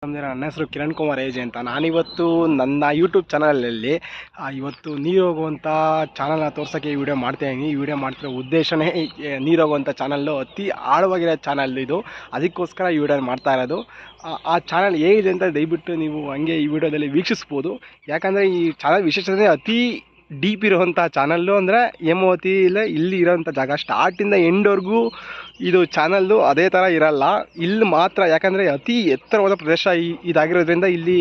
ನನ್ನ ಹೆಸರು ಕಿರಣ್ ಕುಮಾರ್ ಏಜೆ ಅಂತ. ನಾನಿವತ್ತು ನನ್ನ ಯೂಟ್ಯೂಬ್ ಚಾನಲಲ್ಲಿ ಇವತ್ತು ನೀರು ಹೋಗುವಂಥ ಚಾನಲ್ನ ತೋರ್ಸೋಕ್ಕೆ ಈ ವಿಡಿಯೋ ಮಾಡ್ತಾಯಿದ್ದೀನಿ. ಈ ವಿಡಿಯೋ ಮಾಡ್ತಿರೋ ಉದ್ದೇಶನೇ ನೀರು ಹೋಗುವಂಥ ಚಾನಲ್ಲು ಅತಿ ಆಳವಾಗಿರೋ ಚಾನಲ್ ಇದು. ಅದಕ್ಕೋಸ್ಕರ ಈ ವಿಡಿಯೋ ಮಾಡ್ತಾ ಇರೋದು. ಆ ಚಾನಲ್ ಹೇಗಿದೆ ಅಂತ ದಯವಿಟ್ಟು ನೀವು ಹಂಗೆ ಈ ವಿಡಿಯೋದಲ್ಲಿ ವೀಕ್ಷಿಸ್ಬೋದು. ಯಾಕಂದರೆ ಈ ಚಾನಲ್ ವಿಶೇಷತೆ ಅತಿ ಡೀಪ್ ಇರುವಂಥ ಚಾನಲ್ಲು. ಅಂದರೆ ಹೇಮಾವತಿ ಇಲ್ಲ ಇಲ್ಲಿ ಇರೋವಂಥ ಜಾಗ ಸ್ಟಾರ್ಟಿಂದ ಎಂಡ್ವರೆಗೂ ಇದು ಚಾನಲ್ಲು ಅದೇ ಥರ ಇರಲ್ಲ. ಇಲ್ಲಿ ಮಾತ್ರ ಯಾಕಂದರೆ ಅತಿ ಎತ್ತರವಾದ ಪ್ರದೇಶ ಇದಾಗಿರೋದ್ರಿಂದ ಇಲ್ಲಿ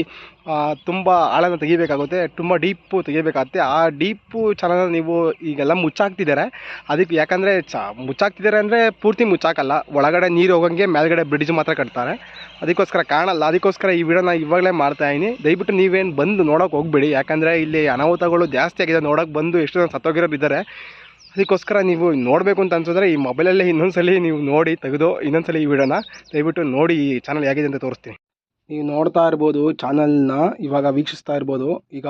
ತುಂಬ ಆಳನ ತೆಗಿಬೇಕಾಗುತ್ತೆ, ತುಂಬ ಡೀಪು ತೆಗಿಬೇಕಾಗುತ್ತೆ. ಆ ಡೀಪು ಚಾನಲ್ನ ನೀವು ಈಗೆಲ್ಲ ಮುಚ್ಚಾಕ್ತಿದ್ದಾರೆ. ಅದಕ್ಕೆ ಯಾಕಂದರೆ ಮುಚ್ಚಾಕ್ತಿದ್ದಾರೆ ಅಂದರೆ ಪೂರ್ತಿ ಮುಚ್ಚಾಕಲ್ಲ, ಒಳಗಡೆ ನೀರು ಹೋಗೋಂಗೆ ಮೇಲ್ಗಡೆ ಬ್ರಿಡ್ಜ್ ಮಾತ್ರ ಕಟ್ತಾರೆ. ಅದಕ್ಕೋಸ್ಕರ ಕಾಣಲ್ಲ. ಅದಕ್ಕೋಸ್ಕರ ಈ ವಿಡಿಯೋನ ಇವಾಗಲೇ ಮಾಡ್ತಾಯಿದ್ದೀನಿ. ದಯವಿಟ್ಟು ನೀವೇನು ಬಂದು ನೋಡೋಕೆ ಹೋಗ್ಬೇಡಿ, ಯಾಕಂದರೆ ಇಲ್ಲಿ ಅನಾಹುತಗಳು ಜಾಸ್ತಿ ಆಗಿದೆ. ನೋಡೋಕೆ ಬಂದು ಎಷ್ಟು ಜನ ಸತ್ತೋಗಿರೋರು ಇದ್ದಾರೆ. ಅದಕ್ಕೋಸ್ಕರ ನೀವು ನೋಡಬೇಕು ಅಂತ ಅನ್ಸಿದ್ರೆ ಈ ಮೊಬೈಲಲ್ಲೇ ಇನ್ನೊಂದ್ಸಲಿ ನೀವು ನೋಡಿ ತೆಗೆದು ಇನ್ನೊಂದ್ಸಲಿ ಈ ವಿಡಿಯೋನ ದಯವಿಟ್ಟು ನೋಡಿ. ಈ ಚಾನಲ್ ಹೇಗಿದೆ ಅಂತ ತೋರಿಸ್ತೀನಿ. ನೀವು ನೋಡ್ತಾ ಇರ್ಬೋದು ಚಾನಲ್ನ, ಇವಾಗ ವೀಕ್ಷಿಸ್ತಾ ಇರ್ಬೋದು. ಈಗ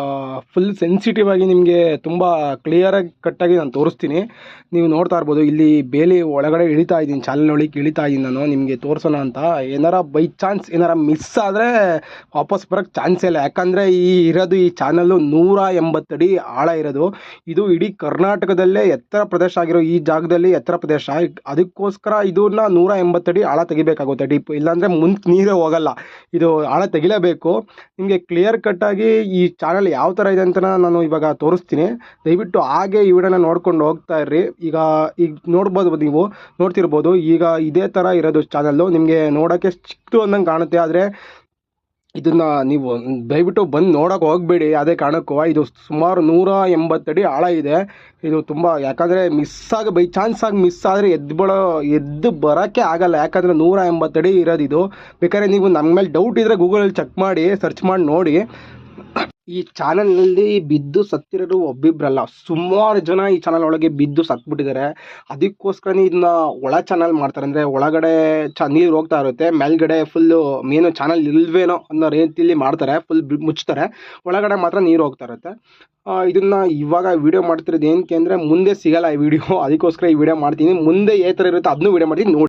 ಫುಲ್ ಸೆನ್ಸಿಟಿವ್ ಆಗಿ ನಿಮಗೆ ತುಂಬ ಕ್ಲಿಯರಾಗಿ ಕಟ್ಟಾಗಿ ನಾನು ತೋರಿಸ್ತೀನಿ. ನೀವು ನೋಡ್ತಾ ಇರ್ಬೋದು ಇಲ್ಲಿ ಬೇಲಿ ಒಳಗಡೆ ಇಳಿತಾ ಇದ್ದೀನಿ, ಚಾನಲ್ ಒಳಗೆ ಇಳಿತಾ ಇದ್ದೀನಿ ನಾನು ನಿಮಗೆ ತೋರಿಸೋಣ ಅಂತ. ಏನಾರ ಬೈ ಚಾನ್ಸ್ ಏನಾರ ಮಿಸ್ ಆದರೆ ವಾಪಸ್ ಬರೋಕ್ಕೆ ಚಾನ್ಸೇ ಇಲ್ಲ. ಯಾಕಂದರೆ ಇರೋದು ಈ ಚಾನಲ್ಲು 180 ಅಡಿ ಆಳ ಇರೋದು. ಇದು ಇಡೀ ಕರ್ನಾಟಕದಲ್ಲೇ ಎತ್ತರ ಪ್ರದೇಶ ಆಗಿರೋ ಈ ಜಾಗದಲ್ಲಿ ಎತ್ತರ ಪ್ರದೇಶ. ಅದಕ್ಕೋಸ್ಕರ ಇದನ್ನ 180 ಅಡಿ ಆಳ ತೆಗಿಬೇಕಾಗುತ್ತೆ ಡೀಪ್, ಇಲ್ಲಾಂದರೆ ಮುಂದೆ ನೀರೇ ಹೋಗಲ್ಲ. ಇದು ಆಳ ತೆಗಿಲೇಬೇಕು. ನಿಮಗೆ ಕ್ಲಿಯರ್ ಕಟ್ಟಾಗಿ ಈ ಚಾನಲ್ ಯಾವ ಥರ ಇದೆ ಅಂತ ನಾನು ಇವಾಗ ತೋರಿಸ್ತೀನಿ. ದಯವಿಟ್ಟು ಹಾಗೆ ಈ ವಿಡಿಯೋನ ನೋಡ್ಕೊಂಡು ಹೋಗ್ತಾ ಇರ್ರಿ. ಈಗ ನೋಡ್ಬೋದು, ನೀವು ನೋಡ್ತಿರ್ಬೋದು. ಈಗ ಇದೇ ಥರ ಇರೋದು ಚಾನಲ್ಲು. ನಿಮಗೆ ನೋಡೋಕ್ಕೆ ಚಿಕ್ಕದು ಅಂದಂಗೆ ಕಾಣುತ್ತೆ, ಆದರೆ ಇದನ್ನು ನೀವು ದಯವಿಟ್ಟು ಬಂದು ನೋಡೋಕೆ ಹೋಗಬೇಡಿ ಯಾವುದೇ ಕಾರಣಕ್ಕೂ. ಇದು ಸುಮಾರು 180 ಅಡಿ ಆಳ ಇದೆ. ಇದು ತುಂಬ, ಯಾಕಂದರೆ ಬೈ ಚಾನ್ಸ್ ಆಗಿ ಮಿಸ್ ಆದರೆ ಎದ್ದು ಬರೋಕ್ಕೆ ಆಗಲ್ಲ. ಯಾಕಂದರೆ 180 ಅಡಿ ಇರೋದು ಇದು. ಬೇಕಾದ್ರೆ ನೀವು ನಮ್ಮ ಮೇಲೆ ಡೌಟ್ ಇದ್ದರೆ ಗೂಗಲಲ್ಲಿ ಚೆಕ್ ಮಾಡಿ, ಸರ್ಚ್ ಮಾಡಿ ನೋಡಿ. ಈ ಚಾನಲ್ನಲ್ಲಿ ಬಿದ್ದು ಸತ್ತಿರೋರು ಒಬ್ಬಿಬ್ಬರಲ್ಲ, ಸುಮಾರು ಜನ ಈ ಚಾನಲ್ ಒಳಗೆ ಬಿದ್ದು ಸತ್ಬಿಟ್ಟಿದ್ದಾರೆ. ಅದಕ್ಕೋಸ್ಕರನೇ ಇದನ್ನ ಒಳ ಚಾನಲ್ ಮಾಡ್ತಾರೆ. ಅಂದರೆ ಒಳಗಡೆ ನೀರು ಹೋಗ್ತಾ ಇರುತ್ತೆ, ಮೇಲ್ಗಡೆ ಫುಲ್ಲು ಮೇನು ಚಾನಲ್ ಇಲ್ವೇನೋ ಅನ್ನೋ ರೀತಿಯಲ್ಲಿ ಮಾಡ್ತಾರೆ. ಫುಲ್ ಮುಚ್ತಾರೆ, ಒಳಗಡೆ ಮಾತ್ರ ನೀರು ಹೋಗ್ತಾ ಇರುತ್ತೆ. ಇದನ್ನು ಇವಾಗ ವಿಡಿಯೋ ಮಾಡ್ತಿರೋದು ಏನಕ್ಕೆ ಅಂದರೆ ಮುಂದೆ ಸಿಗಲ್ಲ ಈ ವಿಡಿಯೋ. ಅದಕ್ಕೋಸ್ಕರ ಈ ವಿಡಿಯೋ ಮಾಡ್ತೀನಿ. ಮುಂದೆ ಯಾವ ಥರ ಇರುತ್ತೆ ಅದನ್ನೂ ವಿಡಿಯೋ ಮಾಡ್ತೀನಿ ನೋಡಿ.